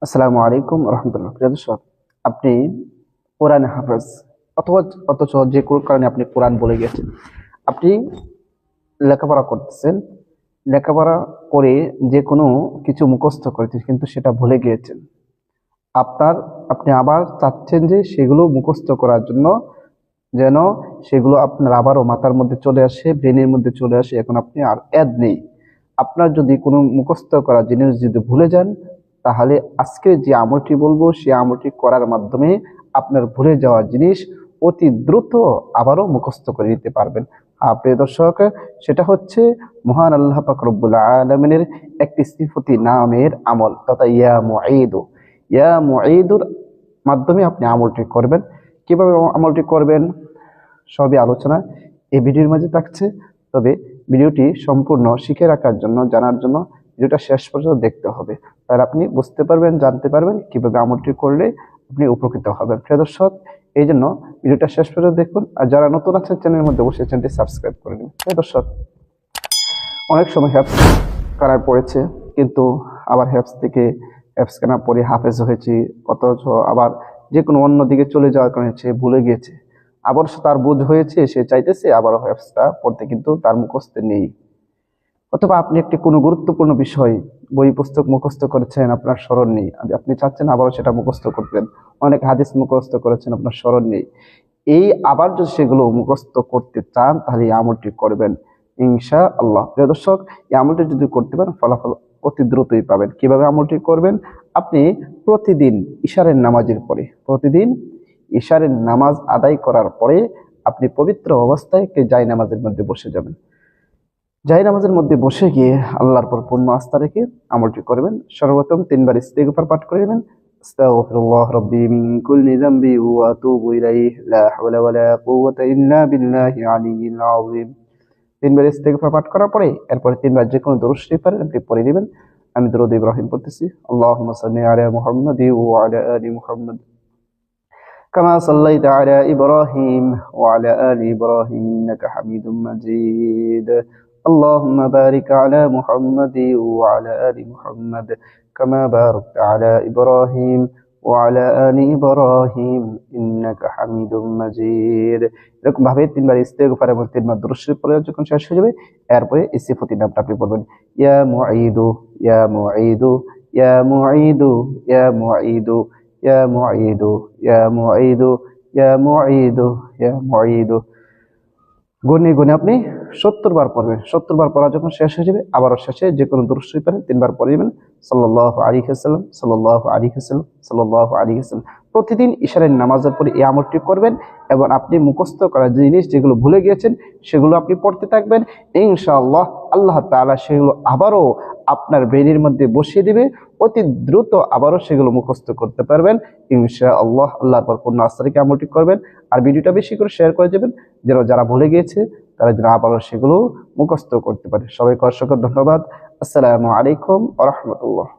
আসসালামু আলাইকুম রহমতুল্লাহ। প্রিয় দর্শক, আপনি কোরআন হাফেজ অথবা অথচ যে কোনো কারণে আপনি কোরআন বলে গেছেন, আপনি লেখাপড়া করতেছেন, লেখাপড়া করে যে কোনো কিছু মুখস্থ করেছেন কিন্তু সেটা ভুলে গিয়েছেন। আপনি আবার চাচ্ছেন যে সেগুলো মুখস্থ করার জন্য, যেন সেগুলো আপনার আবারও মাথার মধ্যে চলে আসে, ব্রেনের মধ্যে চলে আসে। এখন আপনি আর অ্যাদ নেই। আপনার যদি কোনো মুখস্থ করা জিনিস যদি ভুলে যান, তাহলে আজকে যে আমলটি বলবো সেই আমলটি করার মাধ্যমে আপনার ভুলে যাওয়া জিনিস অতি দ্রুত আবারও মুখস্থ করে নিতে পারবেন। প্রিয় দর্শক, সেটা হচ্ছে মহান আল্লাহ পাক রব্বুল আলামিনের একটি সিফতি নামের আমল, তথা ইয়া মুঈদু। ইয়া মুঈদুর মাধ্যমে আপনি আমলটি করবেন। কিভাবে আমলটি করবেন সবই আলোচনা এই ভিডিওর মাঝে থাকছে। তবে ভিডিওটি সম্পূর্ণ শিখে রাখার জন্য, জানার জন্য ভিডিওটা শেষ পর্যন্ত দেখতে হবে। তাহলে আপনি বুঝতে পারবেন, জানতে পারবেন কিভাবে আমলটি করলে আপনি উপকৃত হবেন। প্রিয় দর্শক, এই জন্য ভিডিওটা শেষ পর্যন্ত দেখুন। আর যারা নতুন আছেন চ্যানেলের মধ্যে অবশ্যই চ্যানেলটি সাবস্ক্রাইব করে নিন। প্রিয় দর্শক, অনেক সময় হ্যাপস করার পড়েছে, কিন্তু আবার হ্যাপস থেকে হ্যাপস কেনার পরে হাফেজ হয়েছি, অথচ আবার যে কোনো অন্য দিকে চলে যাওয়ার কারণে সে ভুলে গিয়েছে। আবার তার বুঝ হয়েছে, সে চাইতেছে আবার হ্যাপসটা পড়তে, কিন্তু তার মুখস্থে নেই। অথবা আপনি একটি কোনো গুরুত্বপূর্ণ বিষয়, বই পুস্তক মুখস্থ করেছেন, আপনার স্মরণ নেই। আপনি চাচ্ছেন আবারও সেটা মুখস্থ করতেন। অনেক হাদিস মুখস্থ করেছেন, আপনার স্মরণ নেই। এই আবার যদি সেগুলো মুখস্থ করতে চান, তাহলে এই আমলটি করবেন ইনশাআল্লাহ। প্রিয় দর্শক, এই আমলটি যদি করতে পারেন ফলাফল অতি দ্রুতই পাবেন। কিভাবে আমলটি করবেন? আপনি প্রতিদিন ইশারের নামাজের পরে, প্রতিদিন ইশারের নামাজ আদায় করার পরে আপনি পবিত্র অবস্থায় জায় নামাজের মধ্যে বসে যাবেন। জায় নামাজের মধ্যে বসে গিয়ে আল্লাহর পর পূর্ণ আস্থা রেখে আমলটি করবেন। সর্বপ্রথম 3 বার ইস্তিগফার পাঠ করে নেবেন। আস্তাগফিরুল্লাহ রাব্বি মিন কুল্লি যামবি ওয়া আতুবু ইলাইহি লা হাওলা ওয়া লা কুওয়াতা ইল্লা বিল্লাহি আলিয়্যিল আযীম। 3 বার ইস্তিগফার পাঠ করার পরে এরপরে 3 বার যে কোনো দরুদ শরীফ পারেন আপনি পড়ে নেবেন। আমি দরুদ ইব্রাহিম পড়তেছি। আল্লাহুম্মা সাল্লি আলা মুহাম্মাদি ওয়া আলা আলি মুহাম্মাদ কামা সাল্লাইতা আলা ইব্রাহিম ওয়া আলা আলি ইব্রাহিম ইন্নাকা হামিদুম মাজিদ। اللهم بارك على محمد وعلى آل محمد كما باركت على إبراهيم وعلى آل إبراهيم إنك حميد مجيد। এরকম ভাবে 3 বার ইস্তিগফার এবং 3 বার দরুদ শরীফ পড়ে যখন শেষ হয়ে যাবে, এরপরে এই সিফাতি নামটা আপনি পড়বেন। ইয়া মুঈদু ইয়া মুঈদু ইয়া মুঈদু ইয়া মুঈদু ইয়া মুঈদু ইয়া মুঈদু ইয়া মুঈদু ইয়া মুঈদু। গুনে গুনে আপনি 70 বার পড়বেন। 70 বার পড়া যখন শেষ হয়ে যাবে, আবারও শেষে যে কোনো দরুদ শরীফ পড়েন 3 বার পড়ে নেবেন। সাল্লাল্লাহু আলাইহি ওয়াসাল্লাম, সাল্লাল্লাহু আলাইহি ওয়াসাল্লাম, সাল্লাল্লাহু আলাইহি ওয়াসাল্লাম। প্রতিদিন ইশারের নামাজের পরে এই আমলটি করবেন এবং আপনি মুখস্থ করা জিনিস যেগুলো ভুলে গিয়েছেন সেগুলো আপনি পড়তে থাকবেন। ইনশাআল্লাহ আল্লাহ তাআলা সেগুলো আবারও আপনার ব্রেনের মধ্যে বসিয়ে দিবে। অতি দ্রুত আবারও সেগুলো মুখস্থ করতে পারবেন ইনশাআল্লাহ। আল্লাহর পর পূর্ণ আস্থা রেখে আমলটি করবেন। আর ভিডিওটা বেশি করে শেয়ার করে দেবেন, যেন যারা ভুলে গিয়েছে তারা যেন আবারও সেগুলো মুখস্থ করতে পারে। সবাইকে অসংখ্য ধন্যবাদ। আসসালামু আলাইকুম ওয়া রাহমাতুল্লাহ।